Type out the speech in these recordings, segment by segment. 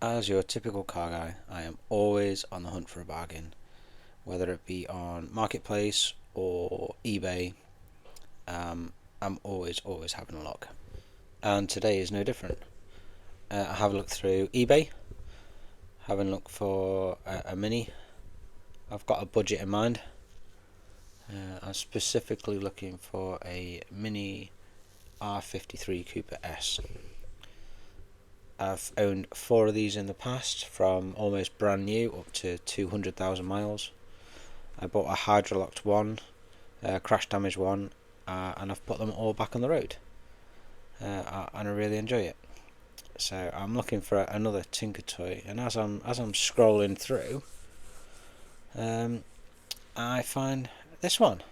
As your typical car guy, I am always on the hunt for a bargain, whether it be on Marketplace or eBay. I'm always having a look, and today is no different. I have a look through eBay, having a look for a Mini. I've got a budget in mind. I'm specifically looking for a Mini R53 Cooper S. I've owned 4 of these in the past, from almost brand new up to 200,000 miles. I bought a hydrolocked one, a crash damaged one, and I've put them all back on the road, and I really enjoy it. So I'm looking for another tinker toy, and as I'm scrolling through, I find this one.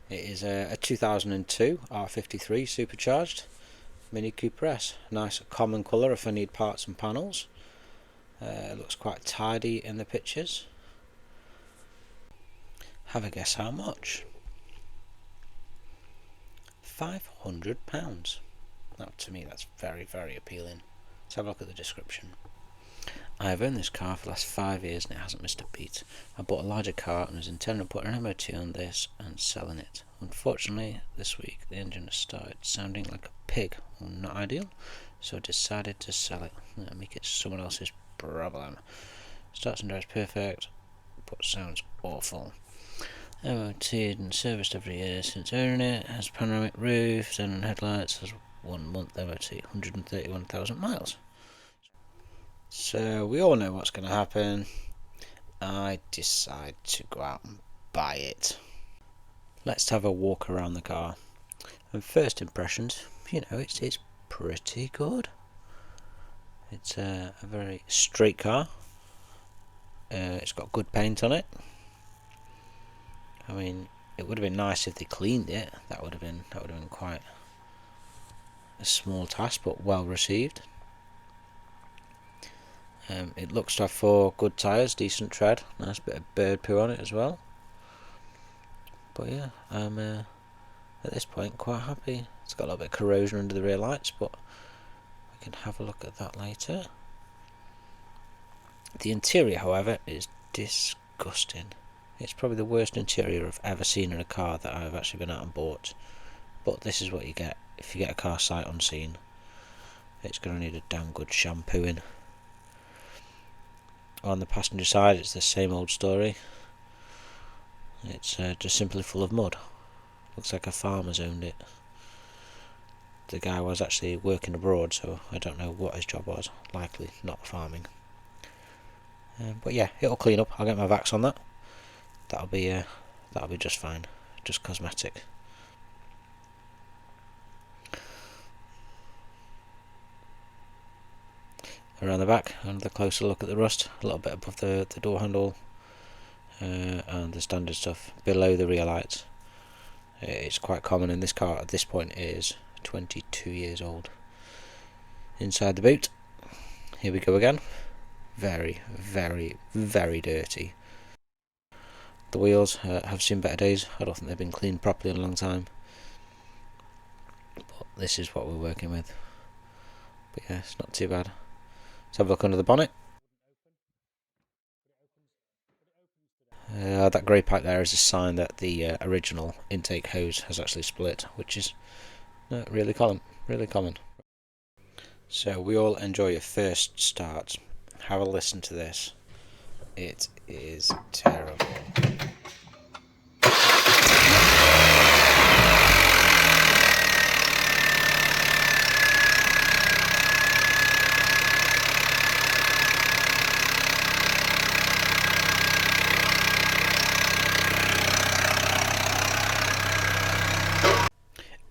It is a 2002 R53 supercharged Mini Cooper S. Nice common colour if I need parts and panels. It looks quite tidy in the pictures. Have a guess how much? £500. Now, to me, that's very appealing. Let's have a look at the description. I have owned this car for the last 5 years and it hasn't missed a beat. I bought a larger car and was intending on putting an MOT on this and selling it. Unfortunately, this week the engine has started sounding like a pig. Well, not ideal, so I decided to sell it and make it someone else's problem. Starts and drives perfect, but sounds awful. MOT'd and serviced every year since owning it. Has panoramic roof, xenon headlights, has 1 month MOT, 131,000 miles. So we all know what's going to happen. I decide to go out and buy it. Let's have a walk around the car. And first impressions, it's pretty good. It's a very straight car. It's got good paint on it. I mean, it would have been nice if they cleaned it. That would have been quite a small task, but well received. It looks to have 4 good tyres, decent tread, nice bit of bird poo on it as well. But yeah, I'm at this point quite happy. It's got a little bit of corrosion under the rear lights, but we can have a look at that later. The interior, however, is disgusting. It's probably the worst interior I've ever seen in a car that I've actually been out and bought. But this is what you get if you get a car sight unseen. It's going to need a damn good shampooing. On the passenger side, it's the same old story. It's just simply full of mud. Looks like a farmer's owned it. The guy was actually working abroad, so I don't know what his job was. Likely not farming. But yeah, it'll clean up. I'll get my vax on that. That'll be just fine. Just cosmetic. Around the back, another closer look at the rust. A little bit above the door handle, and the standard stuff below the rear lights. It's quite common in this car at this point. It is 22 years old. Inside the boot, here we go again. Very dirty. The wheels have seen better days. I don't think they've been cleaned properly in a long time. But this is what we're working with. But yeah, it's not too bad. Let's have a look under the bonnet. That grey pipe there is a sign that the original intake hose has actually split, which is really common. So we all enjoy your first start. Have a listen to this. It is terrible.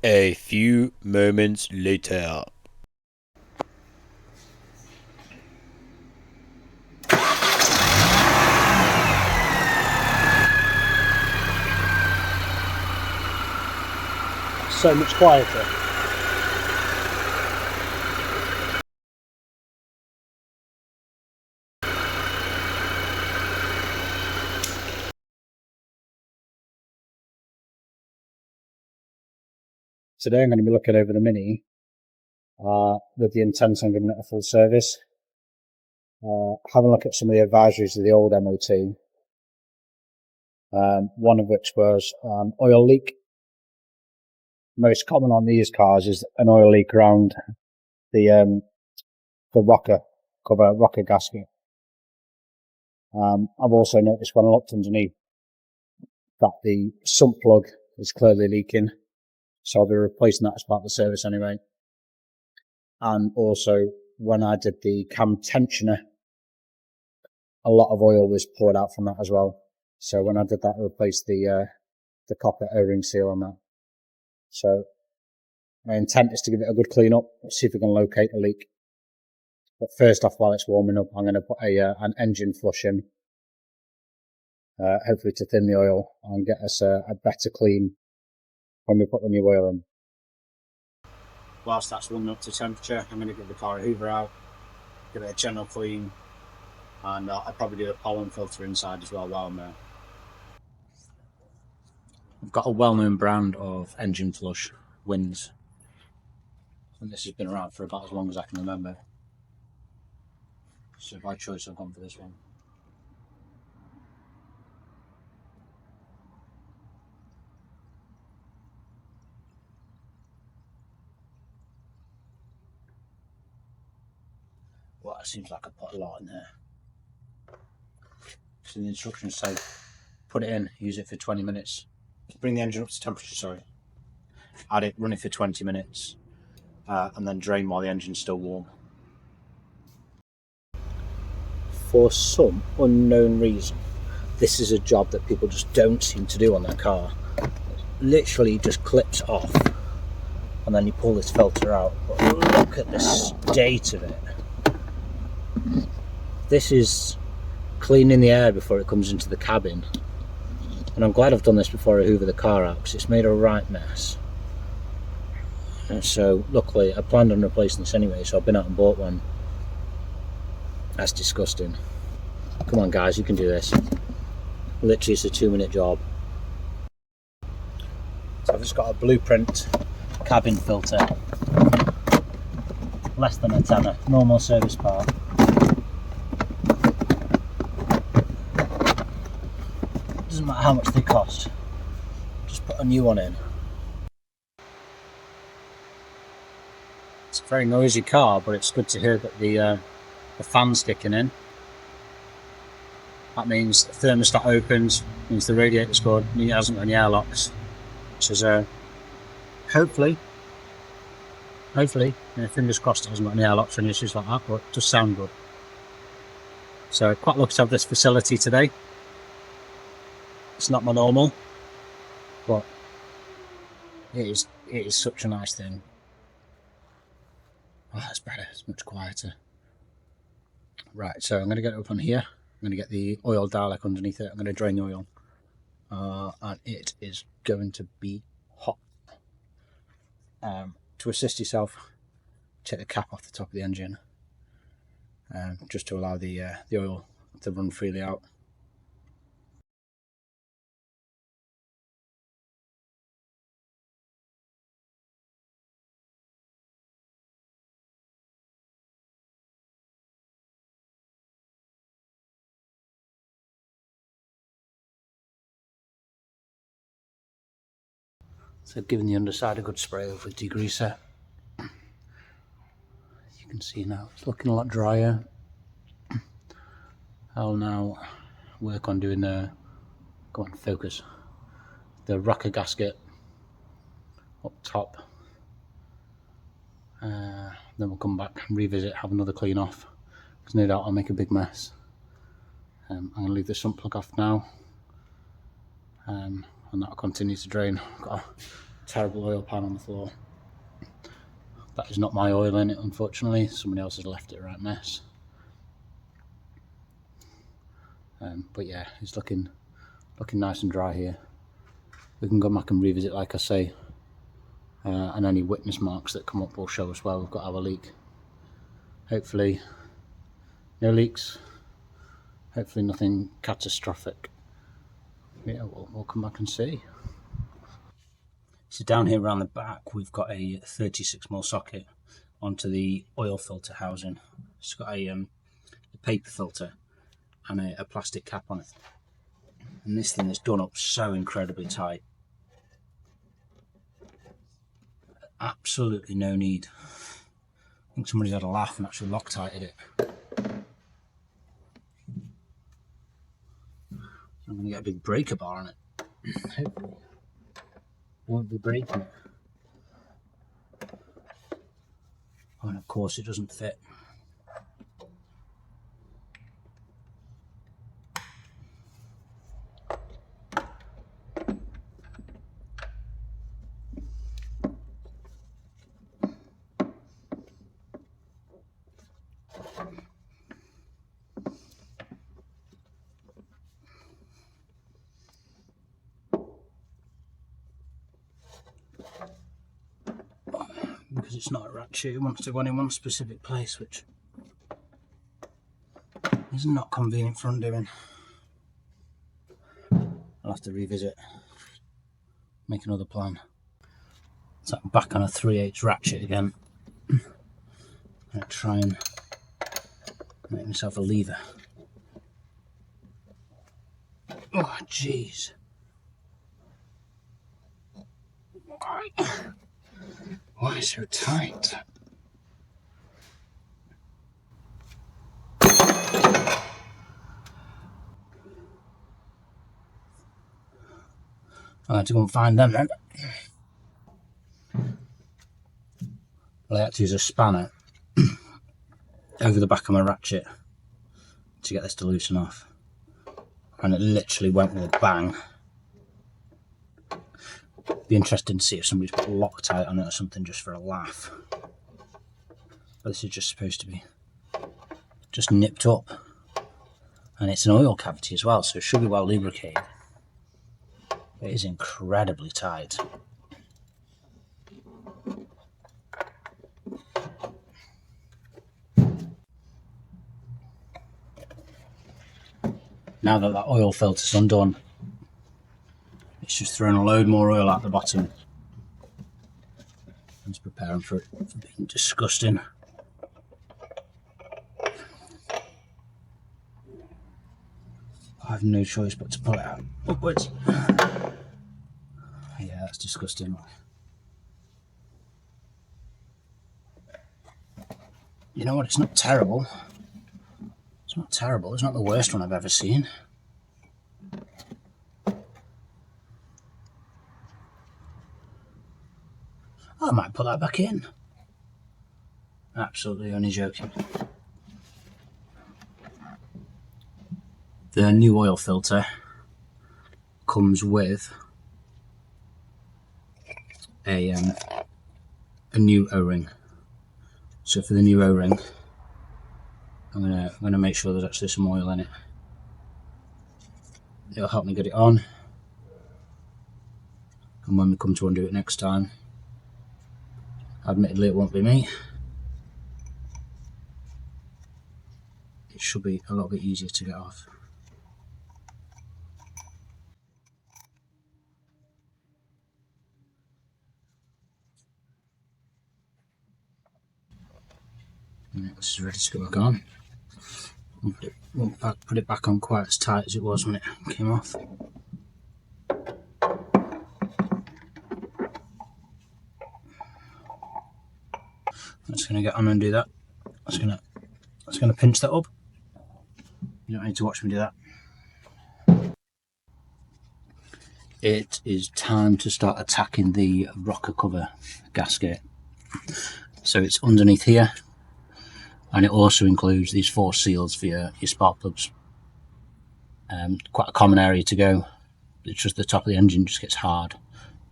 A few moments later. So much quieter. Today I'm going to be looking over the Mini with the intent on giving it a full service. Having a look at some of the advisories of the old MOT, one of which was oil leak. Most common on these cars is an oil leak around the rocker gasket. I've also noticed when I looked underneath that the sump plug is clearly leaking, so I'll be replacing that as part of the service anyway. And also, when I did the cam tensioner, a lot of oil was poured out from that as well. So when I did that, I replaced the copper O-ring seal on that. So my intent is to give it a good clean up, see if we can locate a leak. But first off, while it's warming up, I'm going to put an engine flush in, hopefully to thin the oil and get us a better clean when we put the new oil in. Whilst that's warming up to temperature, I'm going to give the car a hoover out, give it a general clean, and I'll probably do a pollen filter inside as well while I'm there. I've got a well-known brand of engine flush, Wins, and this has been around for about as long as I can remember. So by choice I've gone for this one. Well, it seems like I put a lot in there. So the instructions say, put it in, use it for 20 minutes. Bring the engine up to temperature, sorry. Add it, run it for 20 minutes, and then drain while the engine's still warm. For some unknown reason, this is a job that people just don't seem to do on their car. It literally just clips off, and then you pull this filter out. But look at the state of it. This is cleaning the air before it comes into the cabin. And I'm glad I've done this before I hoover the car out, because it's made a right mess. And so luckily I planned on replacing this anyway, so I've been out and bought one. That's disgusting. Come on guys, you can do this. Literally it's a 2-minute job. So I've just got a blueprint cabin filter, less than a tenner, normal service part. Doesn't matter how much they cost, just put a new one in. It's a very noisy car, but it's good to hear that the fan's kicking in. That means the thermostat opens, means the radiator's good, and it hasn't got any airlocks. So hopefully, fingers crossed it hasn't got any airlocks or any issues like that, but it does sound good. So quite lucky to have this facility today. It's not my normal, but it is such a nice thing. Oh, that's better, it's much quieter. Right, so I'm going to get it up on here. I'm going to get the oil Dalek underneath it. I'm going to drain the oil. And it is going to be hot. To assist yourself, take the cap off the top of the engine, just to allow the oil to run freely out. So giving the underside a good spray over with degreaser. You can see now it's looking a lot drier. I'll now work on doing the, go on focus, the rocker gasket up top. Then we'll come back and revisit, have another clean off, because no doubt I'll make a big mess. I'm going to leave the sump plug off now, and that'll continue to drain. Got a terrible oil pan on the floor. That is not my oil in it, unfortunately. Somebody else has left it a right mess. But yeah, it's looking nice and dry here. We can go back and revisit, like I say, and any witness marks that come up will show us where we've got our leak. Hopefully no leaks, hopefully nothing catastrophic. Yeah, we'll come back and see. So down here around the back we've got a 36mm socket onto the oil filter housing. It's got a paper filter and a plastic cap on it. And this thing is done up so incredibly tight. Absolutely no need. I think somebody's had a laugh and actually Loctited it. I'm going to get a big breaker bar on it. Hopefully won't be breaking it. Oh, and of course it doesn't fit. Because it's not a ratchet, it wants to go in one specific place, which is not convenient for undoing. I'll have to revisit, make another plan. So I'm back on a 3/8 ratchet again. I'm going to try and make myself a lever. Oh jeez. Why so tight? I'll have to go and find them then. I had to use a spanner over the back of my ratchet to get this to loosen off. And it literally went with a bang. Be interesting to see if somebody's put Loctite on it or something just for a laugh. But this is just supposed to be just nipped up. And it's an oil cavity as well, so it should be well lubricated. It is incredibly tight. Now that that oil filter's undone, it's just throwing a load more oil out the bottom. And it's preparing for it for being disgusting. I have no choice but to pull it out upwards. Yeah, that's disgusting. You know what, it's not terrible. It's not terrible, it's not the worst one I've ever seen. I might put that back in. Absolutely only joking. The new oil filter comes with a new O-ring. So for the new O-ring, I'm gonna make sure there's actually some oil in it. It'll help me get it on, and when we come to undo it next time, admittedly it won't be me. It should be a little bit easier to get off. This is ready to go back on. Won't put it back on quite as tight as it was when it came off. I'm just going to get on and do that. I'm just going to pinch that up. You don't need to watch me do that. It is time to start attacking the rocker cover gasket. So it's underneath here, and it also includes these 4 seals for your spark plugs. Quite a common area to go. It's just the top of the engine just gets hard,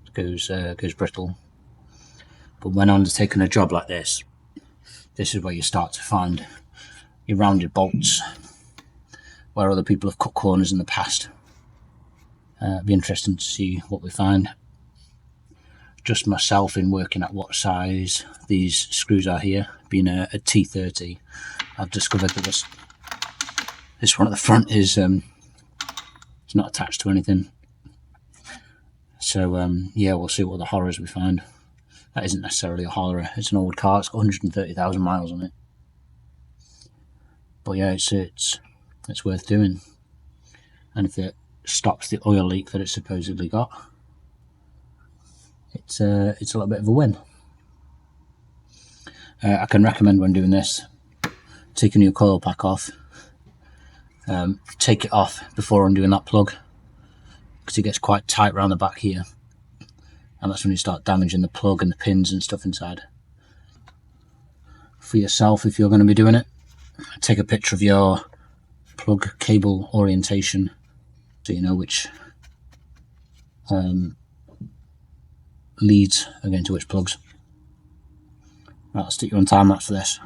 it goes brittle. But when undertaking a job like this is where you start to find your rounded bolts, where other people have cut corners in the past. It'd be interesting to see what we find. Just myself in working at what size these screws are here, being a T30, I've discovered that this one at the front is it's not attached to anything. So yeah, we'll see what the horrors we find. That isn't necessarily a hauler, it's an old car, it's got 130,000 miles on it. But yeah, it's worth doing. And if it stops the oil leak that it's supposedly got, it's a little bit of a win. I can recommend when doing this, taking your coil pack off, take it off before undoing that plug, because it gets quite tight around the back here, and that's when you start damaging the plug and the pins and stuff inside. For yourself, if you're going to be doing it, take a picture of your plug cable orientation so you know which leads are going to which plugs. Right, I'll stick you on time lapse for this.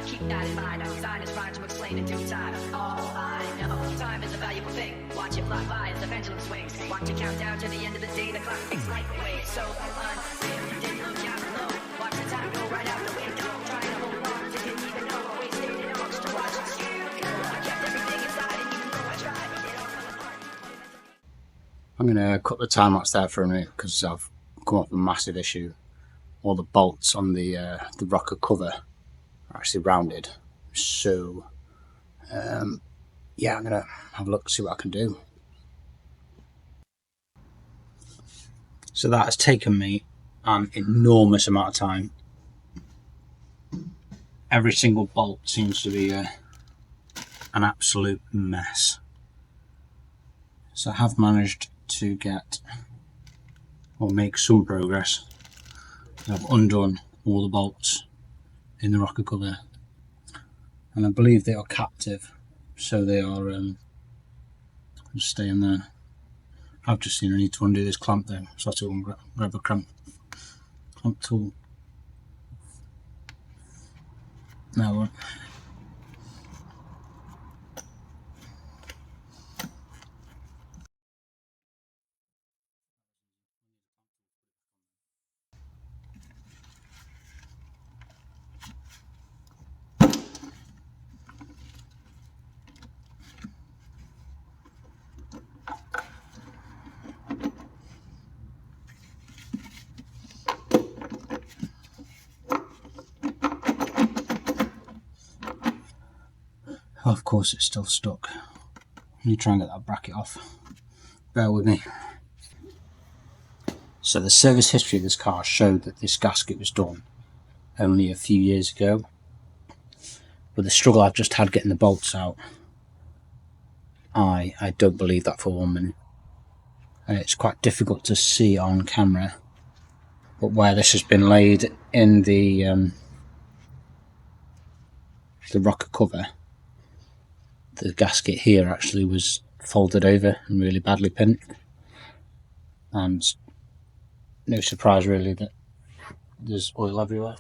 Keep that in mind, our design is trying to explain in due time. All I know, time is a valuable thing. Watch it fly by as the pendulum swings. Watch it count down to the end of the day, the clock ticks like waves. So unfair, didn't look out below. Watch the time go right out the window. Trying to hold on, didn't even know. Always stayed in arms to watch it still go. I kept everything inside, and even though I tried, it all fell apart. I'm going to cut the time lapse there for a minute because I've come up with a massive issue. All the bolts on the rocker cover are actually rounded. So, yeah, I'm going to have a look, see what I can do. So that has taken me an enormous amount of time. Every single bolt seems to be an absolute mess. So I have managed to get or make some progress. I've undone all the bolts in the rocker cover, and I believe they are captive, so they are just staying there. I've just seen I need to undo this clamp though, so I have to grab a clamp tool. Now of course it's still stuck. Let me try and get that bracket off. Bear with me. So the service history of this car showed that this gasket was done only a few years ago. But the struggle I've just had getting the bolts out, I don't believe that for 1 minute. And it's quite difficult to see on camera, but where this has been laid in the rocker cover, the gasket here actually was folded over and really badly pinched, and no surprise really that there's oil everywhere.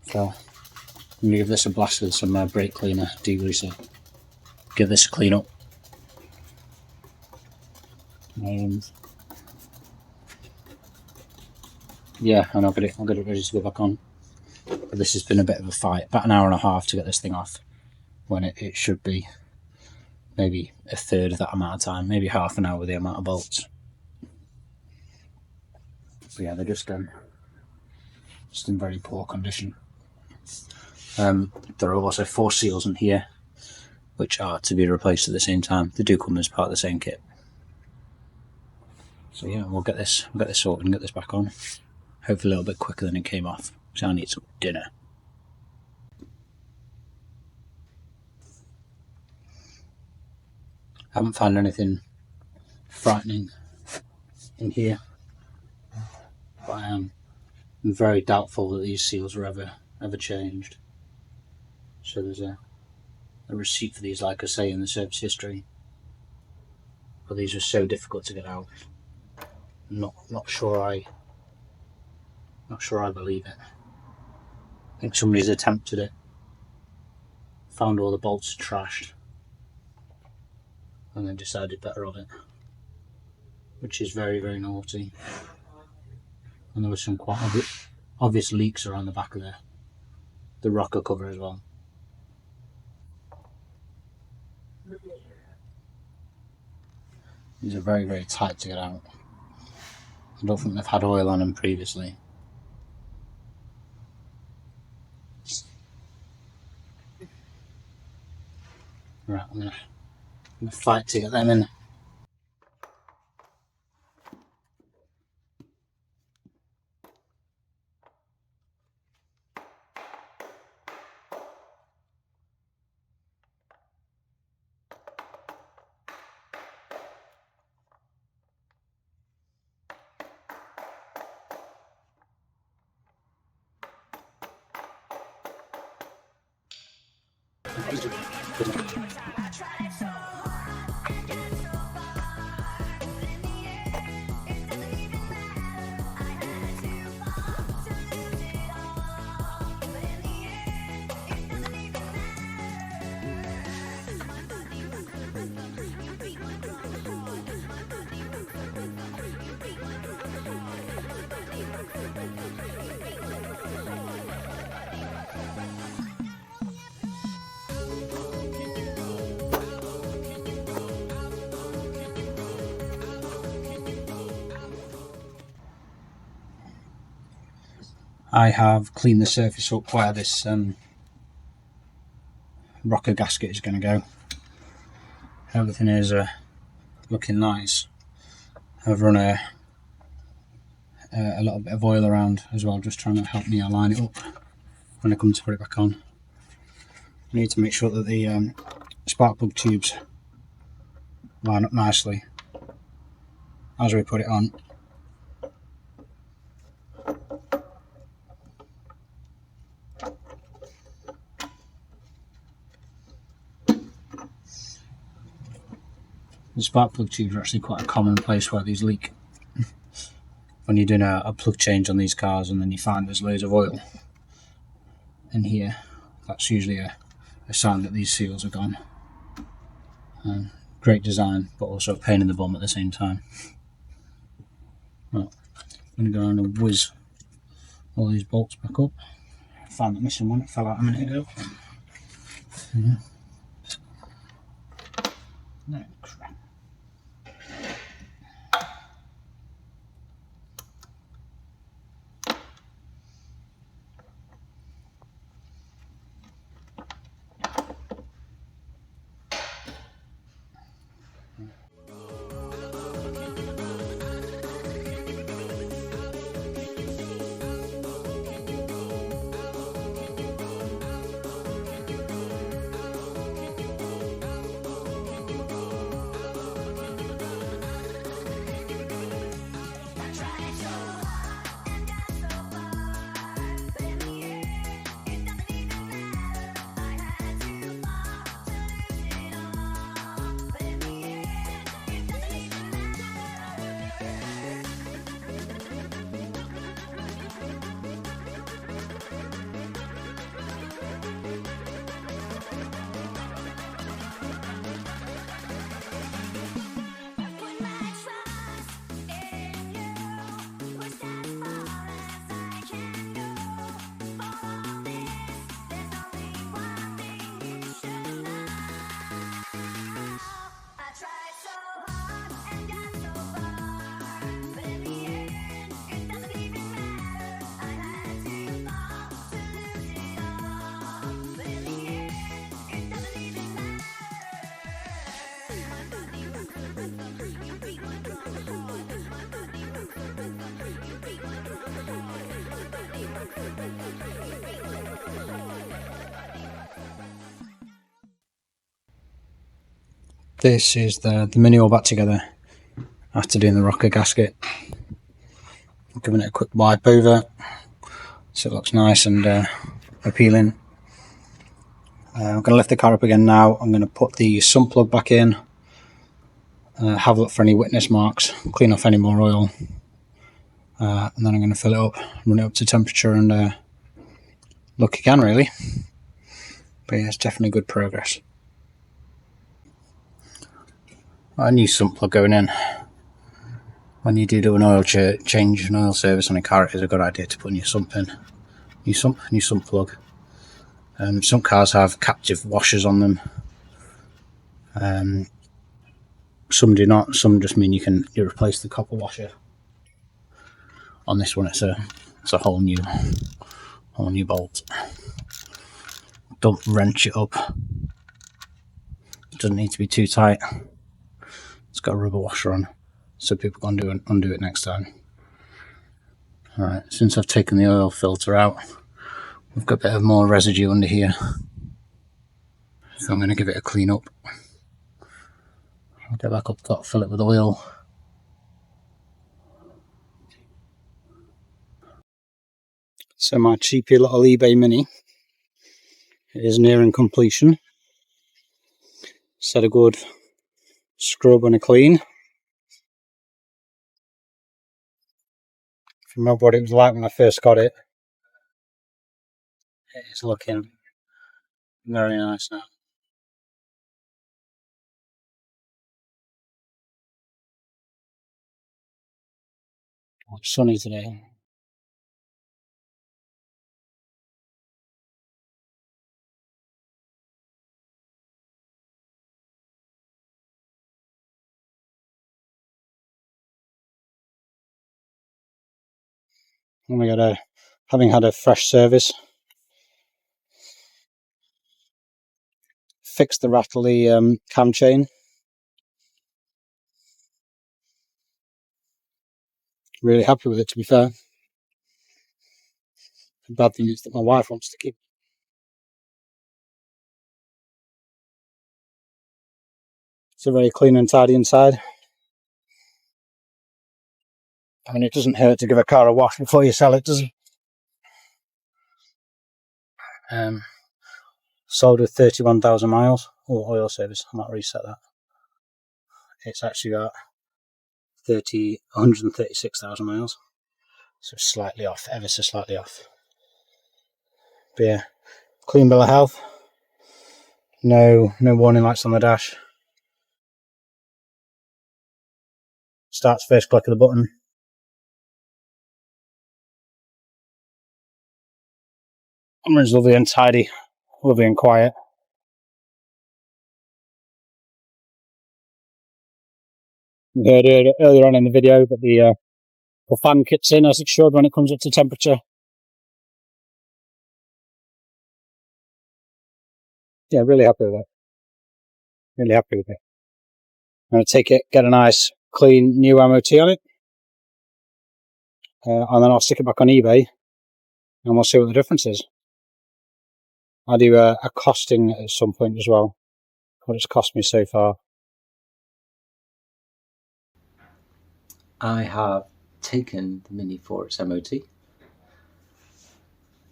So I'm going to give this a blast with some brake cleaner, degreaser, give this a clean up. Yeah, and I'll get it ready to go back on. But this has been a bit of a fight, about an hour and a half to get this thing off, when it should be maybe a third of that amount of time, maybe half an hour with the amount of bolts. But yeah, they're just in very poor condition. There are also 4 seals in here, which are to be replaced at the same time. They do come as part of the same kit. So yeah, we'll get this sorted and get this back on. Hopefully a little bit quicker than it came off, because I need some dinner. I haven't found anything frightening in here, but I am I'm very doubtful that these seals were ever changed. So there's a receipt for these, like I say, in the service history. But these are so difficult to get out. Not sure I believe it. I think somebody's attempted it, found all the bolts trashed, and then decided better of it, which is very, very naughty. And there were some quite obvious leaks around the back of the rocker cover as well. These are very, very tight to get out. I don't think they've had oil on them previously. Right, I'm gonna fight to get them in. I have cleaned the surface up where this rocker gasket is going to go. Everything is looking nice. I've run a little bit of oil around as well, just trying to help me align it up when I come to put it back on. I need to make sure that the spark plug tubes line up nicely as we put it on. The spark plug tubes are actually quite a common place where these leak. When you're doing a plug change on these cars and then you find there's loads of oil in here, that's usually a sign that these seals are gone. Great design, but also a pain in the bum at the same time. Right, I'm going to go around and whiz all these bolts back up. I found the missing one, it fell out a minute ago. Yeah. No, crap. This is the Mini all back together after doing the rocker gasket. Giving it a quick wipe over, so it looks nice and appealing. I'm going to lift the car up again now. I'm going to put the sump plug back in, have a look for any witness marks, clean off any more oil, and then I'm going to fill it up, run it up to temperature, and look again really. But yeah, it's definitely good progress. A new sump plug going in. When you do an oil change, an oil service on a car, it is a good idea to put new sump in. New sump plug. Some cars have captive washers on them. Some do not. Some just mean you replace the copper washer. On this one, it's a whole new bolt. Don't wrench it up. It doesn't need to be too tight. It's got a rubber washer on, so people can undo it next time. Alright, since I've taken the oil filter out, we've got a bit of more residue under here. So I'm going to give it a clean up. I'll get back up top, fill it with oil. So my cheapy little eBay Mini is nearing completion. Set a good scrub and a clean. If you remember what it was like when I first got it, it's looking very nice now. It's sunny today. And we got having had a fresh service, fixed the rattly cam chain. Really happy with it, to be fair. The bad thing is that my wife wants to keep. It's a very clean and tidy inside. I mean, it doesn't hurt to give a car a wash before you sell it, does it? Sold with 31,000 miles. Oh, oil service. I might reset that. It's actually got 136,000 miles. So slightly off, ever so slightly off. But yeah, clean bill of health. No warning lights on the dash. Starts first click of the button. Runs lovely and tidy, lovely and quiet. We heard earlier on in the video that the fan kicks in as it should when it comes up to temperature. Yeah, really happy with it. Really happy with it. I'm going to take it, get a nice clean new MOT on it, and then I'll stick it back on eBay and we'll see what the difference is. I'll do a costing at some point as well, what it's cost me so far. I have taken the Mini for its MOT,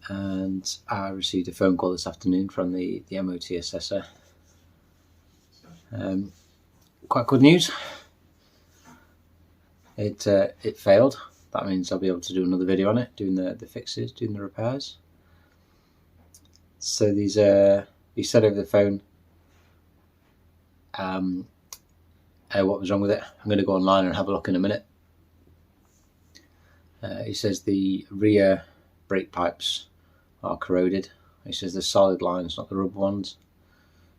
and I received a phone call this afternoon from the MOT assessor. Quite good news. It failed. That means I'll be able to do another video on it, doing the fixes, doing the repairs. So he said over the phone what was wrong with it. I'm going to go online and have a look in a minute. He says the rear brake pipes are corroded. He says the solid lines, not the rubber ones.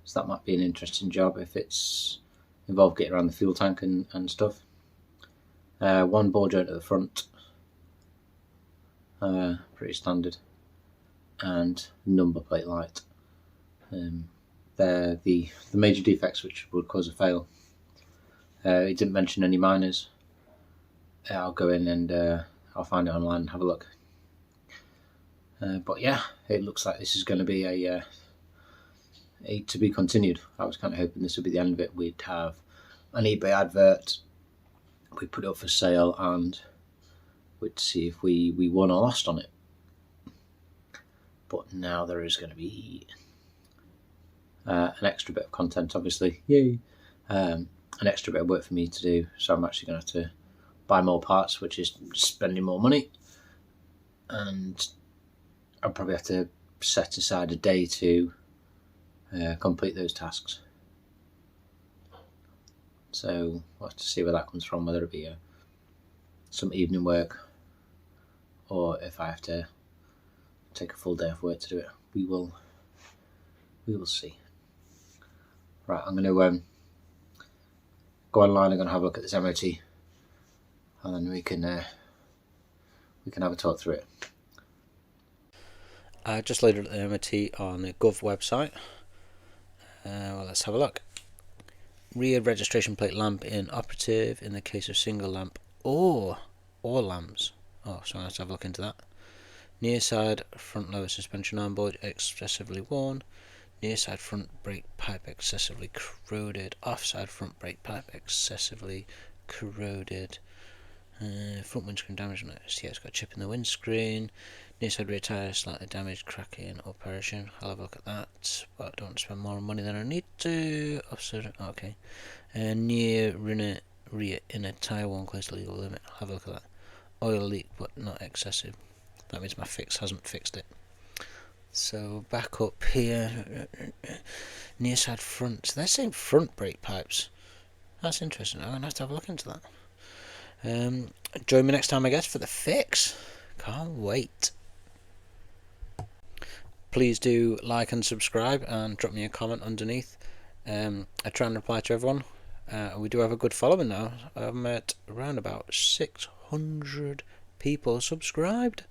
So that might be an interesting job if it's involved getting around the fuel tank and stuff. One ball joint at the front, pretty standard, and number plate light. They're the major defects which would cause a fail. He didn't mention any minors. I'll go in and I'll find it online and have a look. But yeah, it looks like this is going to be a to be continued. I was kind of hoping this would be the end of it. We'd have an eBay advert, we'd put it up for sale, and we'd see if we won or lost on it. but now there is going to be an extra bit of content, obviously. Yay! An extra bit of work for me to do, so I'm actually going to have to buy more parts, which is spending more money, and I'll probably have to set aside a day to complete those tasks. So we'll have to see where that comes from, whether it be some evening work or if I have to take a full day off work to do it. We will see. Right, I'm going to go online. I'm going to have a look at this MOT, and then we can have a talk through it. I just loaded the MOT on the Gov website. Well, let's have a look. Rear registration plate lamp inoperative in the case of single lamp or lamps. Oh, so let's have a look into that. Near side front lower suspension arm board excessively worn. Near side front brake pipe excessively corroded. Offside front brake pipe excessively corroded. Front windscreen damage noticed. Yeah, it's got a chip in the windscreen. Near side rear tyre slightly damaged, cracking, operation. I'll have a look at that, but I don't want to spend more money than I need to. Offside, okay. Near rear inner tyre worn close to legal limit. I'll have a look at that. Oil leak, but not excessive. That means my fix hasn't fixed it. So back up here, near side front. So they're saying front brake pipes. That's interesting. I'm gonna have to have a look into that. Join me next time, I guess, for the fix. Can't wait. Please do like and subscribe and drop me a comment underneath. I try and reply to everyone. We do have a good following now. I'm at around about 600 people subscribed.